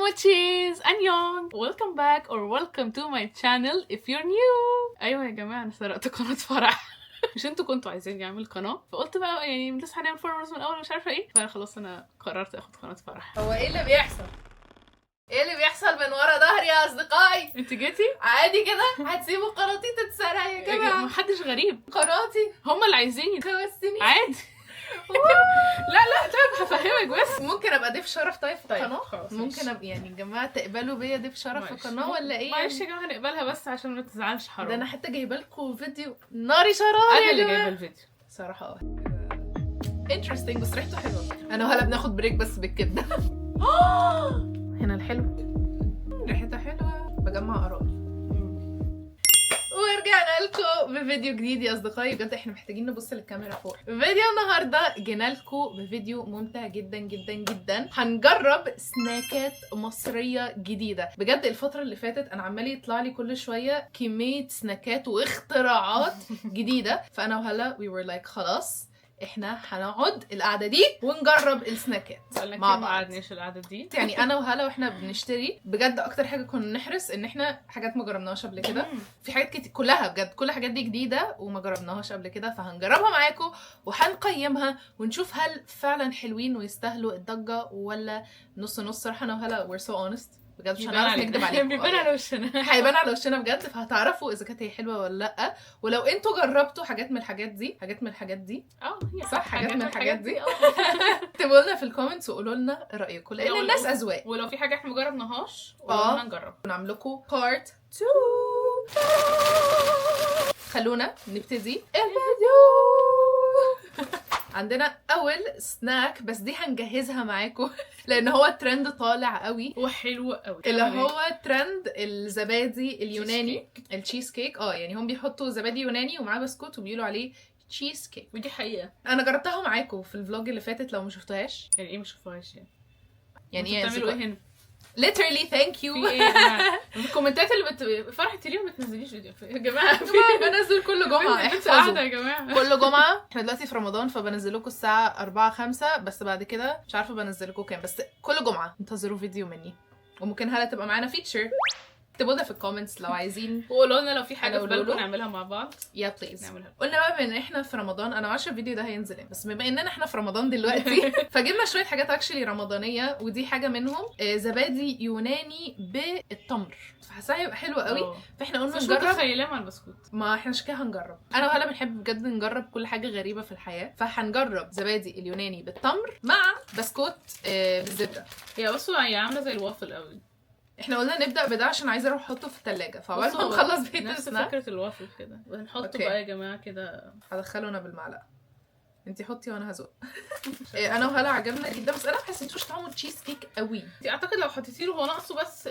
mochis! Annyeong! Welcome back or welcome to my channel if you're new! أيوة يا جماعة أنا سرقت قناة فرح. مش انتوا كنتوا عايزين يعمل قناة فقلت بقى يعني لسه هنعمل فولورز من الأول مش عارفة ايه، فأنا خلاص أنا قررت اخد قناة فرح. هو ايه اللي بيحصل؟ ايه اللي بيحصل من ورا ظهري يا اصدقائي؟ انت جيتي؟ عادي كده هتسيبوا قناتي تتسرق يا جماعه؟ محدش غريب، قناتي هما اللي عايزين توسني عادي. لا طيب هفهمك بس. ممكن ابقى ضيف شرف طيب في طيب، القناه؟ خلاص، ممكن ماشي. ابقى يعني يا جماعه تقبلوا بيا ضيف شرف في القناه ولا ايه؟ معلش يا جماعة هنقبلها بس عشان ما تزعلش، حرام. ده انا حتى جايبه لكم فيديو ناري شرار انا يا اللي جماعه جايبه الفيديو صراحه. انترستنج بس ريحته حلوه. انا وهلا بناخد بريك بس بالكبده. هنا الحلو ريحتها حلوه، بجمع ارائي. ورجعنا لكم بفيديو جديد يا اصدقائي. بجد احنا محتاجين نبص للكاميرا فوق. فيديو النهارده جينا لكم بفيديو ممتع جدا جدا جدا. هنجرب سناكات مصريه جديده. بجد الفتره اللي فاتت انا عمال يطلع لي كل شويه كميه سناكات واختراعات جديده، فانا وهلا we were like خلاص احنا هنقعد القعده دي ونجرب السناكات مع بعض. ما قعدناش القعده دي يعني انا وهلا واحنا بنشتري بجد اكتر حاجه كنا نحرص ان احنا حاجات ما جربناهاش قبل كده. في حاجات كتير كلها بجد كل الحاجات دي جديده وما جربناهاش قبل كده، فهنجربها معاكم وهنقيمها ونشوف هل فعلا حلوين ويستاهلوا الضجه ولا نص نص. صراحه انا وهلا we're so honest بجد مش هنعرف نكدب عليكم. بيبان على وشنا. هيبان على وشنا بجد، فهتعرفوا اذا كانت هي حلوه ولا لا. ولو انتوا جربتوا حاجات من الحاجات دي صح حاجات من الحاجات دي اكتبوا لنا في الكومنتس وقولوا لنا رايكم، لان الناس اذواق. ولو في حاجه احنا مجربناهاش هنجرب ونعمل لكم بارت 2. خلونا نبتدي الفيديو. عندنا اول سناك بس دي هنجهزها معاكم لان هو ترند طالع قوي وحلو قوي اللي هو ترند الزبادي اليوناني التشيز كيك. يعني هم بيحطوا زبادي يوناني ومعاه بسكوت وبيقولوا عليه تشيز كيك، ودي حقيقه انا جربتها معاكم في الفلوج اللي فاتت لو ما شفتوهاش. يعني ايه مش شفتوهاش يعني ايه بتعملوا ايه هنا؟ literally thank you. في ايه الكومنتات اللي فرحة اليوم ما تنزليش فيديو يا جماعه. بنزل كل جمعه احفظوا يا جماعه كل جمعه. احنا دلوقتي في رمضان فبنزل لكم الساعه 4 5 بس بعد كده مش عارفه بنزل لكم كام، بس كل جمعه انتظروا فيديو مني وممكن هلا تبقى معانا فيتشر. اكتبوا لنا في الكومنتس لو عايزين وقولوا لنا لو في حاجه في بالكم نعملها مع بعض. يا بليز نعملها. قلنا بقى بما ان احنا في رمضان، انا معرفش الفيديو ده هينزل بس بما اننا احنا في رمضان دلوقتي فجبنا شويه حاجات اكشلي رمضانيه ودي حاجه منهم. زبادي يوناني بالتمر، فحاساها هيبقى حلو قوي. فاحنا قلنا نجرب. متخيلاه مع البسكوت. ما احنا عشان كده هنجرب. انا وهلا بنحب بجد نجرب كل حاجه غريبه في الحياه، فهنجرب زبادي اليوناني بالتمر مع بسكوت بالزبده. هي بصوا هي عامله زي الوافل قوي. احنا قلنا نبدا بده عشان عايزه اروح احطه في الثلاجه، فعقبال ما نخلص بيت نفس السناك فكره الوافل كده ونحطه بقى يا جماعه كده. هدخله انا بالمعلقه، انتي حطي وانا هزق. انا وهلا عجبنا جدا بس انا ما حسيتوش طعمه تشيز كيك قوي. اعتقد لو حطيتي له هو ناقصه بس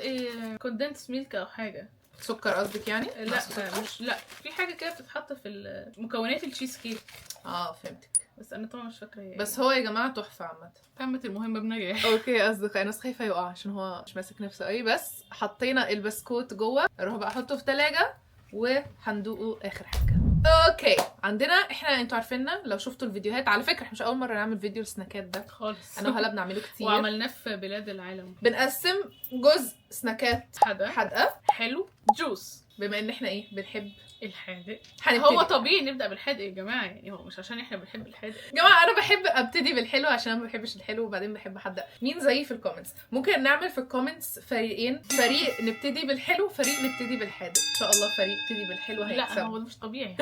كوندنس ميلك او حاجه. سكر قصدك يعني؟ لا مش لا في حاجه كده بتتحط في مكونات التشيز كيك. فهمتك بس انا طبعا مش فاكره بس هو يا جماعه تحفه عامه. تمت المهمه بنجاح. اوكي اصدقائي انا خايفه يقع عشان هو مش ماسك نفسه قوي، بس حطينا البسكوت جوه، اروح بقى احطه في ثلاجه وهندوقه اخر حاجه. اوكي عندنا احنا انتوا عارفيننا لو شفتوا الفيديوهات، على فكره احنا مش اول مره نعمل فيديو السناكات ده خالص. انا وهلا بنعمله كتير وعملناه في بلاد العالم. بنقسم جزء سناكات حادقه حلو جوس بما ان احنا ايه بنحب الحادق. هنبتدي. هو طبيعي نبدا بالحادق يا جماعه، يعني هو مش عشان احنا بنحب الحادق يا جماعه انا بحب ابتدي بالحلو عشان انا ما بحبش الحلو وبعدين بحب احدق. مين زيي في الكومنتس؟ ممكن نعمل في الكومنتس فريقين، فريق نبتدي بالحلو فريق نبتدي بالحادق. ان شاء الله فريق يبتدي بالحلو هيكسب. لا هو مش طبيعي.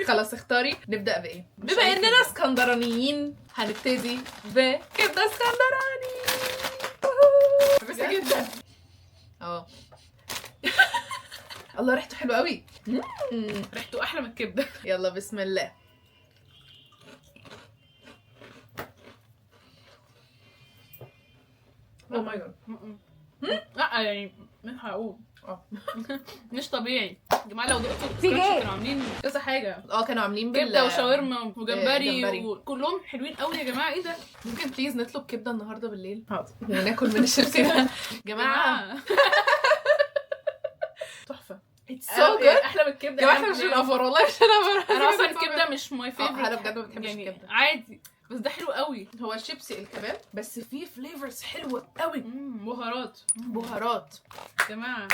خلاص اختاري نبدا بايه؟ بما اننا اسكندرانيين هنبتدي بكبده اسكندراني. بس جدا الله ريحته حلوه قوي. ريحته احلى من الكبده. يلا بسم الله. او ماي جاد. لا يعني مش هقول مش طبيعي يا جماعه. لو دقتوا كانوا عاملين كذا حاجه. كانوا عاملين كبده وشاورما وجمبري جمبري. وكلهم حلوين قوي يا جماعه. ايه ده؟ ممكن بليز نطلب كبده النهارده بالليل؟ حاضر ناكل من الشيبسي ده جماعه. تحفه. It's so good. احلى من الكبده. يا احنا مش الافور والله مش الافور. انا اصلا الكبده مش ماي فيفورت. انا بجد ما بحبش يعني الكبده عادي بس ده حلو قوي. هو الشيبسي الكباب بس فيه فليفرز حلوه قوي. بهارات. بهارات يا جماعه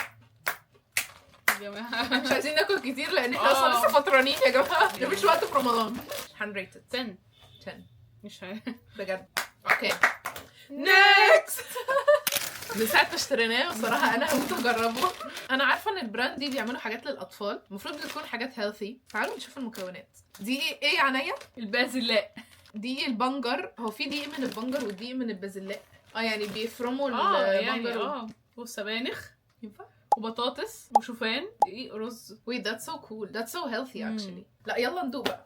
يا جماعه مش عايزين ناكل كتير لان احنا اصلا لسه فطرانين يا جماعه. ده مش وقت في رمضان. هنريتد 10 10 مش عارف. بجد. اوكي نيكست. من ساعة ما اشتريناه بصراحة أنا هموت أجربه. أنا عارفة إن البراند دي بيعملوا حاجات للأطفال، المفروض تكون حاجات هيلثي. تعالوا نشوف المكونات. دي إيه يا عينيا؟ البازلاء. دقيق البنجر. هو في دقيق من البنجر ودقيق من البازلاء. يعني بيفرموا يعني البنجر والسبانخ ينفع؟ وبطاطس وشوفان دقيق رز. Wait that's so cool. That's so healthy actually. لا يلا ندوق بقى.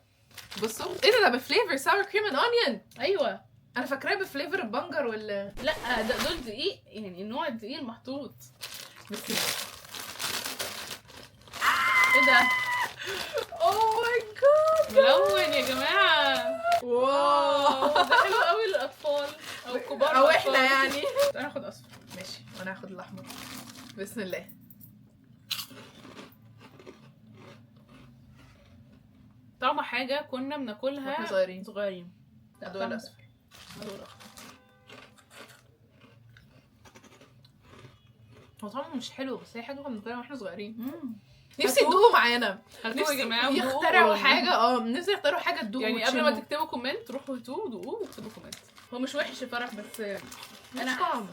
بصوا ايه ده بفليفر sour cream and onion. ايوه انا فاكراه بفليفر البنجر ولا لا دول دقيق يعني نوع الدقيق المحطوط. بس ايه ده؟ اوه ماي جاد ملون يا جماعه. واو ده حلو قوي للاطفال او الكبار او احنا يعني. انا هاخد اصفر. ماشي وانا هاخد الاحمر. بسم الله. طعمه حاجه كنا بناكلها واحنا صغيرين. ادوق الاصفر. هو طعمه مش حلو بس هي حاجه كنا بناكلها واحنا صغيرين. نفسي تدوقوا معانا. نفسي يا جماعه يخترعوا حاجه. نفسي يخترعوا حاجه تدوقوا يعني قبل ما تكتبوا كومنت روحوا هاتوه ودوقوه واكتبوا كومنت. هو مش وحش يا فرح بس انا طعم.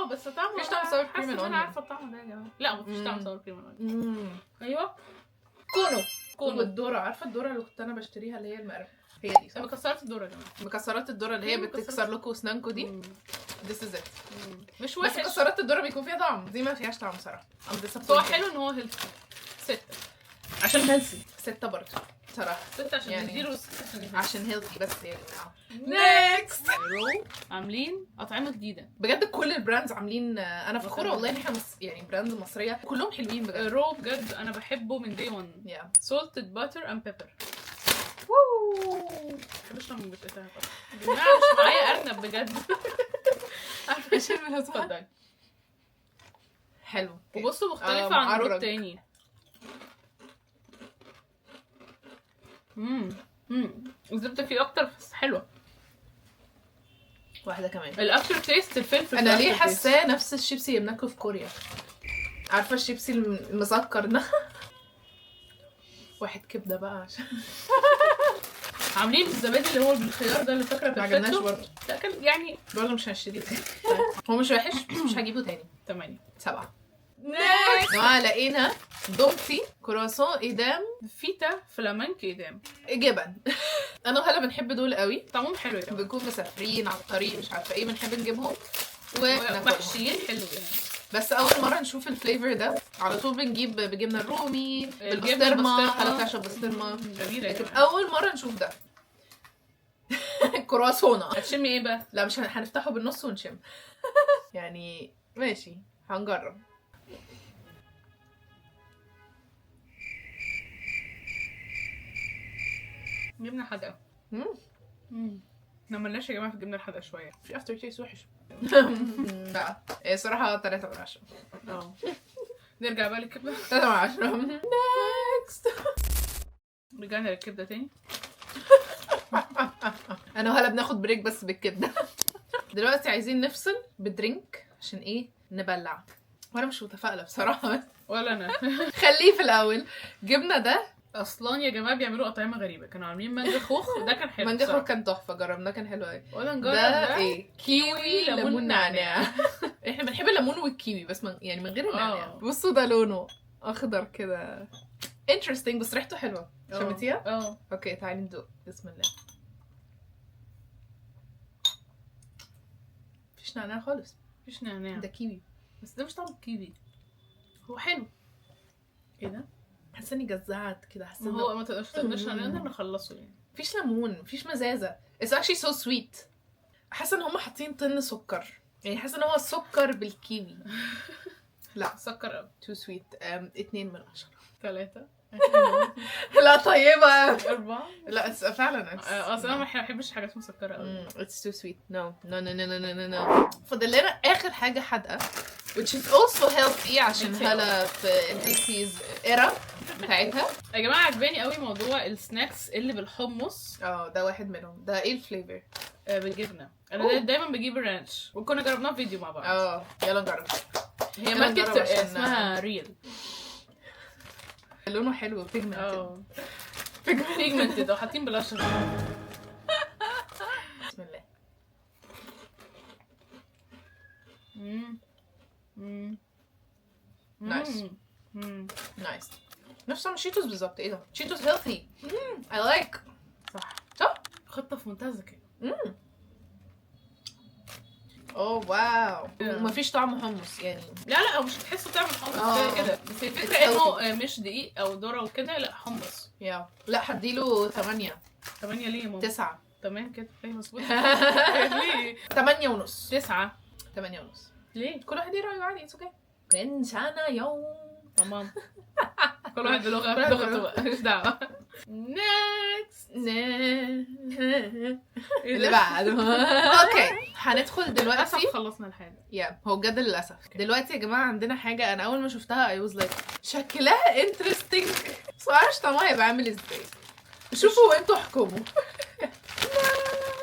بس طعمه مفيش طعم ساور كريم انا عارفه الطعم ده يا جماعه. لا مفيش طعم ساور كريم. ايوه كونو والذره. عارفه الذره اللي كنت انا بشتريها اللي هي المقرمه هي دي صح؟ مكسرات الذره يا جماعه. مكسرات الذره اللي هي بتكسر لكم اسنانكم دي. This is it. مش وحش. بس مكسرات الذره بيكون فيها طعم. دي ما فيهاش طعم صراحه. هو حلو ان هو هيلثي. 6 عشان هيلثي. 6 برضه صراحه. 6 عشان يعني نديله عشان هيلثي بس يا جماعه. نيكست. عاملين اطعمه جديده بجد. كل البراندز عاملين. انا فخوره والله ان احنا يعني براند مصريه كلهم حلوين بجد. رو بجد انا بحبه من داي 1. salted butter and pepper. مش من بتاعها يا جماعه. مش معايا ارنب بجد. عارفه اشمها صح. اتفضلي. حلو. وبصوا مختلفه عن الرو التاني. الزبده فيه اكتر بس حلوه. واحده كمان. الافتر تيست الفلفل. انا ليه حاساه نفس الشيبسي اللي بناكله في كوريا. عارفه الشيبسي المسكر ده. واحد كبده بقى عشان عاملين الزبادي اللي هو بالخيار ده اللي فاكره ما عجبناش برضه. لا كان يعني برضه مش هشتريه تاني. هو مش وحش بس مش هجيبه تاني. 8 7. لقينا دومتي كرواسون ايدام فيتا فلامنك ايدام جبن. انا وهلا بنحب دول قوي. طعمهم حلو يا جماعه. بنكون مسافرين على الطريق مش عارفه ايه بنحب نجيبهم ومحشيين حلو يعني. بس اول مره نشوف الفليفر ده على طول بنجيب بجبنه الرومي بالبسطرمه. حلقه عشان بسطرمه جميله. لكن اول مره نشوف ده. كرواسونه. هتشمي ايه بقى؟ لا مش هنفتحه بالنص ونشم. يعني ماشي هنجرب. جبنه حادقه. نعملناش يا جماعه في الجبنه الحادقه شويه. في افتر تيست وحش. لا هي صراحه 3 من 10. نرجع بقى للكبده. 3 من 10. نيكست. رجعنا للكبده تاني. انا وهلا بناخد بريك بس بالكبده. دلوقتي عايزين نفصل بدرينك عشان ايه نبلع. وانا مش متفائله بصراحه. ولا انا. خليه في الاول. جبنا ده اصلا يا جماعه بيعملوا اطعمه غريبه. كانوا عاملين مانجا خوخ وده كان حلو. مانجا خوخ كان تحفه. جربناه كان حلو قوي. ولا نجرب ده ايه؟ كيوي ليمون نعناع. احنا بنحب الليمون والكيوي بس يعني من غير النعناع. بصوا ده لونه اخضر كده interesting بس ريحته حلوه. شمتيها؟ اوكي تعالي ندوق. بسم الله. مفيش نعناع خالص. مفيش نعناع. ده كيوي بس ده مش طعم الكيوي. هو حلو. ايه ده؟ حاسه اني جزعت كده. حاسه هو ما تقدرش نقدر نخلصه يعني. مفيش ليمون مفيش مزازه. It's actually so sweet. حاسه ان هم حاطين طن سكر. يعني حاسه ان هو السكر بالكيوي. لا سكر قوي. too sweet. 2 من 10. 3. لا طيبه. 4. لا فعلا اصلا ما بحبش حاجات مسكره قوي. It's too sweet. No. فاضل لنا اخر حاجه حادقه which is also healthy عشان هلا في الهيلثيز era. بتاعتها. يا جماعه عجباني قوي موضوع السناكس اللي بالحمص. ده واحد منهم. ده ايه الفليفر؟ بالجبنه. انا أوه. دايما بجيب الرانش وكنا جربناه في فيديو مع بعض. يلا نجرب. هي يلا نجرب ماركه عشان- اسمها ريل. لونه حلو بيجمنت. بيجمنتد وحاطين بلاشر. بسم الله. نايس. نايس. نفس طعم الشيتوس بالظبط. ايه ده؟ شيتوس هيلثي. اي لايك. صح؟ خطه في منتهى الذكاء. اوه واو. ومفيش طعم حمص يعني. لا مش هتحسوا طعم الحمص كده بس الفكره انه مش دقيق او ذره وكده، لا حمص. لا هديله 8. 8 ليه يا ماما؟ 9. تمام كده. ايه مظبوط. ليه 8 ونص. 9. 8 ونص. ليه؟ كل واحد يراعي عادي. اتس اوكي. كان سنة يوم. تمام. كل واحد بلغته بقى مش دعوه. نيكست اللي بعده. اوكي هندخل دلوقتي. للاسف خلصنا الحاجه. هو بجد للاسف. دلوقتي يا جماعه عندنا حاجه انا اول ما شفتها اي واز لايك شكلها انترستنج. بس معرفش طعمها هيبقى عامل ازاي. شوفوا وانتوا احكموا.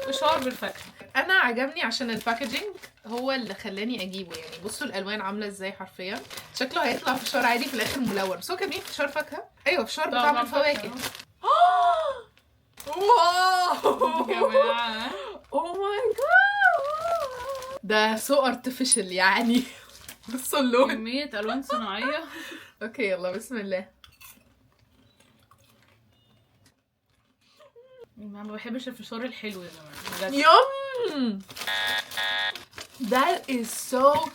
فشار بالفاكهه. انا عجبني عشان الباكجينج هو اللي خلاني اجيبه. يعني بصوا الالوان عامله ازاي حرفيا. شكله هيطلع فشار عادي في الاخر ملون. بس هو كان فشار فاكهه. ايوه فشار بطعم الفواكه. واو يا جماعه اوه ماي جاد. ده سو ارتفيشال يعني. بصوا اللون. كميه الوان صناعيه. اوكي يلا بسم الله. ما بحبش الفشار الحلو يا جماعه. يوم. That is so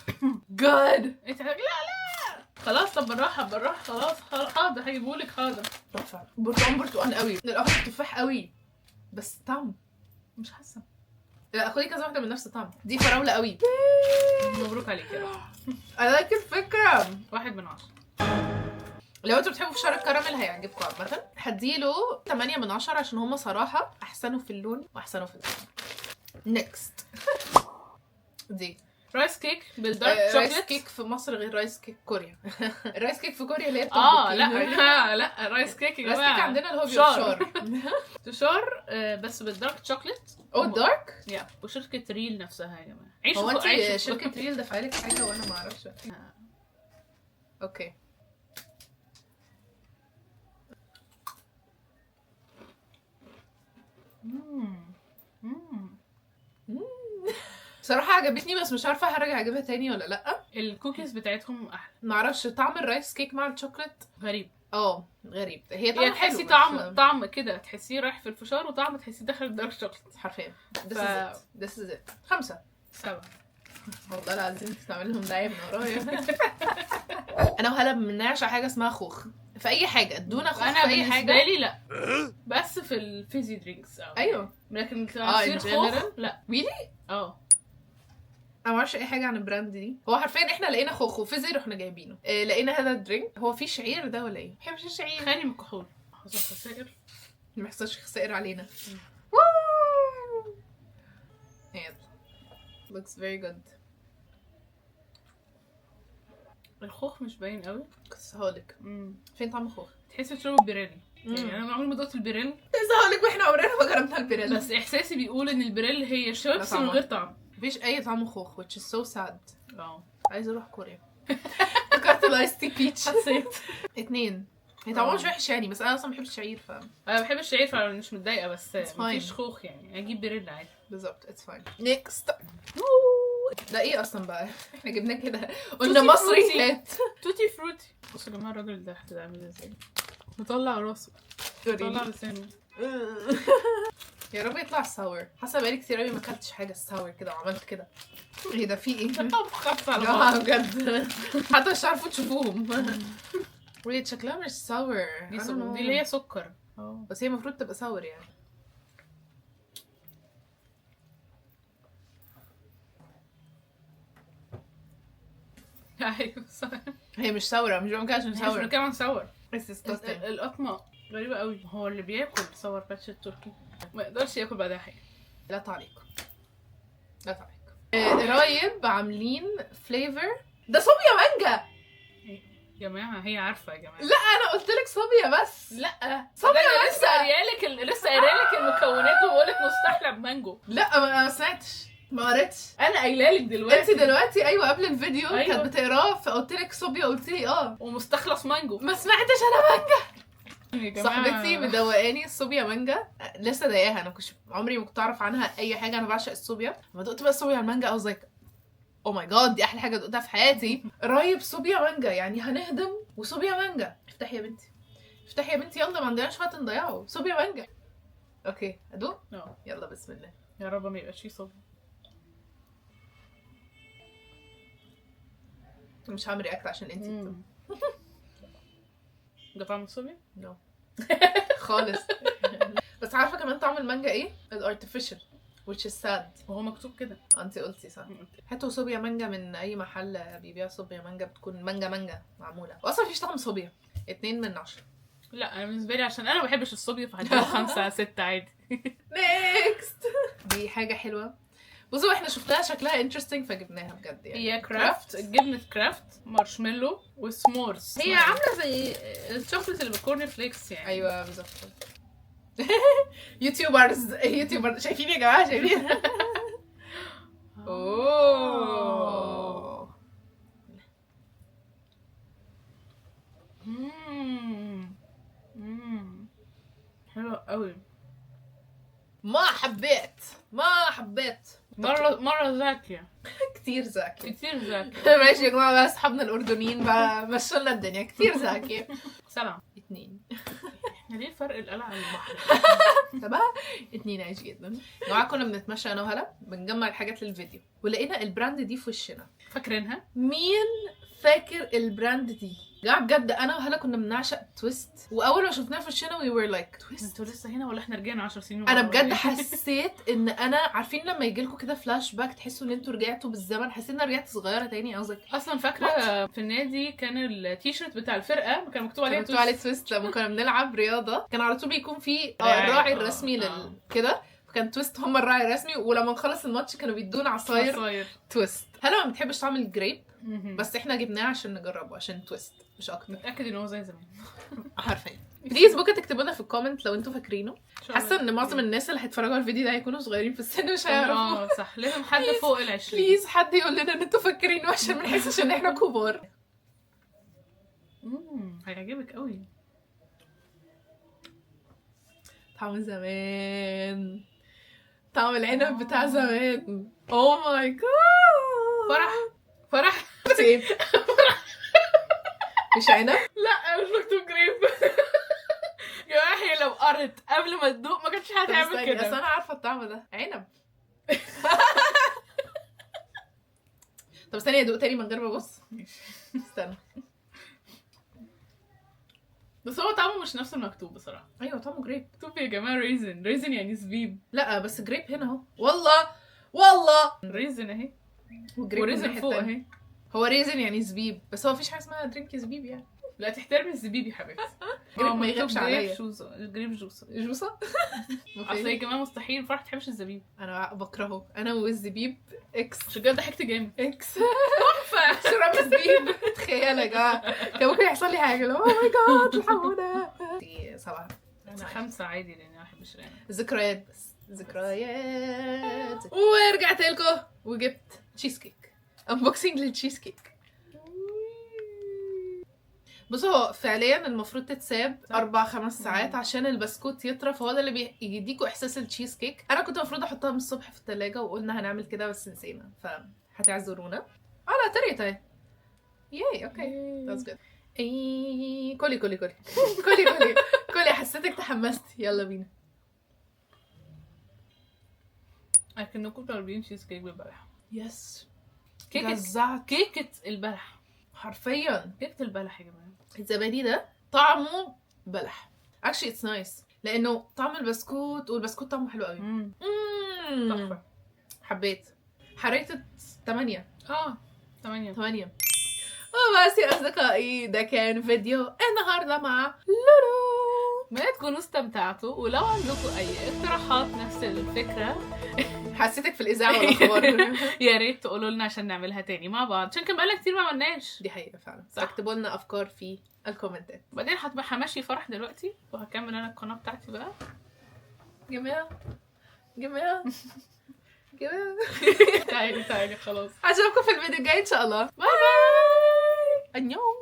good. لا خلاص. طب بالراحه خلاص. حاضر هجيبهولك. حاضر. تحفه. برتقال قوي. الاخر تفاح قوي. بس طعم مش حاسه. لا خدي كذا واحده من نفس الطعم. دي فراوله قوي. مبروك عليك يا رب. I like الفكره. 1 من 10. لو انتوا بتحبوا فشار الكراميل هيعجبكم عامه. هديله 8 من 10 عشان هما صراحه احسنوا في اللون واحسنوا في الطعم. نيكست. دي رايس كيك بالدارك رايس شوكليت. كيك في مصر غير رايس كيك كوريا. الرايس كيك في كوريا اللي هي لا رايس كيك يا رايس جماعه. كيك عندنا اللي هو بيبقى فشار بس بالدارك شوكليت. دارك. وشركه ريل نفسها يا جماعه. هو انت شركه ريل دفعلك حاجه وانا ما اعرفش. اوكي. بصراحه عجبتني بس مش عارفه هرجع اجيبها تاني ولا لا. الكوكيز بتاعتهم احلى. ما اعرفش طعم الرايس كيك مع الشوكليت غريب. غريب. هي طعم تحسي حلو طعم كده تحسيه رايح في الفشار وطعم تحسيه داخل الدارك شوكليت حرفيا. This is it. 5. 7. والله العظيم تستعمل لهم دعايه من ورايا. انا وهلا بنعشق حاجه اسمها خوخ في اي حاجه. ادونا خوخ انا في اي حاجه. بالنسبه لي لا. بس في الفيزي درينكس ايوه. لكن عصير خوخ لا. really؟ انا ما اعرفش اي حاجه عن البراند دي. هو حرفيا احنا لقينا خوخ وفيزي رحنا جايبينه. لقينا هذا الدرينك. هو فيه شعير ده ولا ايه؟ ما بحبش الشعير. خالي من الكحول. حصل خسائر. ما يحصلش خسائر علينا. يلا. looks very good. الخوخ مش باين قوي. كنت هقولك فين طعم الخوخ. تحسي تشربي البريل. يعني انا عمري ما دقت البريل. لسه هقولك واحنا عمرنا ما جربنا البريل. بس احساسي بيقول ان البريل هي شيبس من غير طعم. مفيش اي طعم خوخ which is so sad. عايزه اروح كوريا. فكرت الايس تي بيتش. حسيت 2. هي طعمها مش وحش يعني بس انا اصلا ما بحبش الشعير انا بحب الشعير فمش متضايقه بس مفيش fine. خوخ يعني اجيب بريل عادي. بالظبط اتس فاين. نيكست. ده ايه اصلا بقى؟ احنا جبناه كده قلنا مصري هات. توتي فروتي. بصوا يا جماعه الراجل ده عامل ازاي. مطلع راسه. مطلع لسانه. يا رب يطلع ساور. حاسه بقالي كتير قوي ما اكلتش حاجه ساور كده وعملت كده. ايه ده في ايه؟ خف على بعض بجد. حتى مش عارفه تشوفوهم. ويت شكلها مش ساور. دي اللي هي سكر. بس هي المفروض تبقى ساور يعني. ايوه صح. هي مش ساورة. مش بقى عشان مش ساور. بنتكلم عن ساور. القطمة غريبة قوي. هو اللي بياكل ساور باتش التركي ما يقدرش ياكل بعدها حاجة. لا تعليق. لا تعليق. قريب عاملين فليفر. ده صوبيا مانجا. جماعه هي عارفه يا جماعه. لا انا قلت لك صوبيا بس. لا صوبيا أنا بس. لسه قايله لك المكونات وبقول لك مستحلى بمانجو. لا ما سمعتش، ما قريتش. انا قايله لك دلوقتي. انت دلوقتي ايوه قبل الفيديو أيوة. كانت بتقراه فقلت لك صوبيا قلت لي اه ومستخلص مانجو. ما سمعتش انا مانجا. يا جماعة. صاحبتي مدوقاني الصوبيا مانجا لسه ضايقاها. انا كنت عمري ما كنت اعرف عنها اي حاجه. انا بعشق الصوبيا. لما دقت بقى الصوبيا على المانجا I was like او ماي جاد دي احلى حاجه دقتها في حياتي. قريب صوبيا مانجا يعني هنهضم وصوبيا مانجا. افتحي يا بنتي افتحي يا بنتي يلا ما عندناش وقت نضيعه. صوبيا مانجا. اوكي ادوق. يلا بسم الله. يا رب ما يبقاش فيه صوبيا. مش هعمل رياكت عشان انتي ده طعم الصوبيا؟ نو خالص. بس عارفه كمان طعم المانجا ايه؟ الارتفيشال which is sad. وهو مكتوب كده. انت قلتي صح. هاتوا صوبيا مانجا من اي محل بيبيع صوبيا مانجا بتكون مانجا معموله واصلا مفيش طعم صوبيا. 2 من 10. لا انا بالنسبه لي عشان انا ما بحبش الصوبيا فهديله 5 6 عادي. نيكست. دي حاجه حلوه. بصوا احنا شفتها شكلها انترستنج فجبناها بجد يعني. هي كرافت جبنه كرافت مارشميلو وسمورز. هي عامله زي الشوكليت اللي بالكورن فليكس يعني. ايوه بالظبط. يوتيوبرز شايفين يا جماعه شايفين. اوه حلو قوي. ما حبيت مره زاكيه. كتير زاكي. كتير زاكيه. ماشي يا جماعه بقى اصحابنا الاردنيين بقى مشوا لنا الدنيا. كتير زاكي. 7 2. احنا ليه فرق القلعه عن البحر؟ تمام 2 عايش جدا. يا جماعه كنا بنتمشى انا وهلا بنجمع الحاجات للفيديو ولقينا البراند دي في وشنا. فاكرينها؟ مين فاكر البراند دي؟ يا جماعه بجد انا وهلا كنا بنعشق تويست واول ما شفناها في وشنا we were like تويست. انتوا لسه هنا ولا احنا رجعنا 10 سنين؟ انا بجد حسيت ان انا عارفين لما يجي لكم كده فلاش باك تحسوا ان انتوا رجعتوا بالزمن. حسيت ان انا رجعت صغيره تاني. قصدك اصلا فاكره في النادي كان التيشيرت بتاع الفرقه كان مكتوب عليه تويست. لما كنا بنلعب رياضه كان على طول بيكون في الراعي الرسمي كده كان تويست هم الراعي الرسمي. ولما نخلص الماتش كانوا بيدونا عصاير تويست. هلا ما بتحبش طعم الجريب بس احنا جبناه عشان نجربه عشان تويست مش اكتر. متاكد ان هو زي زمان حرفيا. بليز ممكن تكتبوا لنا في الكومنت لو انتوا فاكرينه. حاسه ان معظم الناس اللي هيتفرجوا على الفيديو ده هيكونوا صغيرين في السن مش هيعرفوا. صح لازم حد فوق ال20. بليز حد يقول لنا ان انتوا فاكرينه عشان ما نحسش ان احنا كبار. هيعجبك قوي. طعم زمان. طعم العنب بتاع زمان. اوه ماي جاد. فرح مش عنب. لا مش مكتوب جريب. يا اخي لو قرت قبل ما تدوق ما كانتش هتعمل كده. بس انا عارفه الطعم ده عنب. طب استني ادوق تاني من غير ما ابص. استنى. بس هو طعمه مش نفس المكتوب بصراحه. ايوه طعمه جريب. مكتوب يا جماعه ريزن يعني زبيب. لا بس جريب هنا اهو. والله ريزن اهي وريزن فوق اهي. هو ريزن يعني زبيب بس هو مفيش حاجه اسمها درينك زبيب يعني. لا تحترمي الزبيب يا حبيبتي. جريب ما يغيبش عليا. جريب جوسه اصل يا جماعه مستحيل فرح تحبش الزبيب. انا بكرهه. انا والزبيب اكس. عشان كده ضحكت جامد. اكس تحفه. شرب زبيب. تخيل يا جماعه كان ممكن يحصل لي حاجه. اوه ماي جاد الحقونا. 7. انا 5 عادي لان انا ما بحبش العنب. ذكريات بس ذكريات. ورجعت لكم وجبت تشيز كيك. انبوكسنج للتشيز كيك. بصوا هو فعليا المفروض تتساب 4-5 ساعات عشان البسكوت يطرى. فهو ده اللي بيديكوا احساس التشيز كيك. انا كنت المفروض احطها من الصبح في الثلاجه وقلنا هنعمل كده بس نسينا فهتعذرونا. لا طريت اهي. ياي اوكي ذاتس جود. كلي حسيتك تحمستي. يلا بينا. اكنكم طالبين تشيز كيك بالبلح. يس كيكه البلح حرفيا. كيكه البلح يا جماعه. الزبادي ده طعمه بلح. actually it's nice لانه طعم البسكوت والبسكوت طعمه حلو قوي. تحفه. حبيت. حريت 8. 8. وبس يا اصدقائي ده كان فيديو النهارده مع لولو. ما تكونوا استمتعتوا ولو عندكم اي اقتراحات نفس الفكره حسيتك في الاذاعه والاخبار. يا ريت تقولوا لنا عشان نعملها تاني مع بعض، عشان كان بقالنا كتير ما عملناش. دي حقيقه فعلا. صح. اكتبوا لنا افكار في الكومنتات. بعدين هتبقى همشي فرح دلوقتي وهكمل انا القناه بتاعتي بقى. جماعه جماعه جماعه تعالي خلاص. اشوفكم في الفيديو الجاي ان شاء الله. باي باي. 안녕.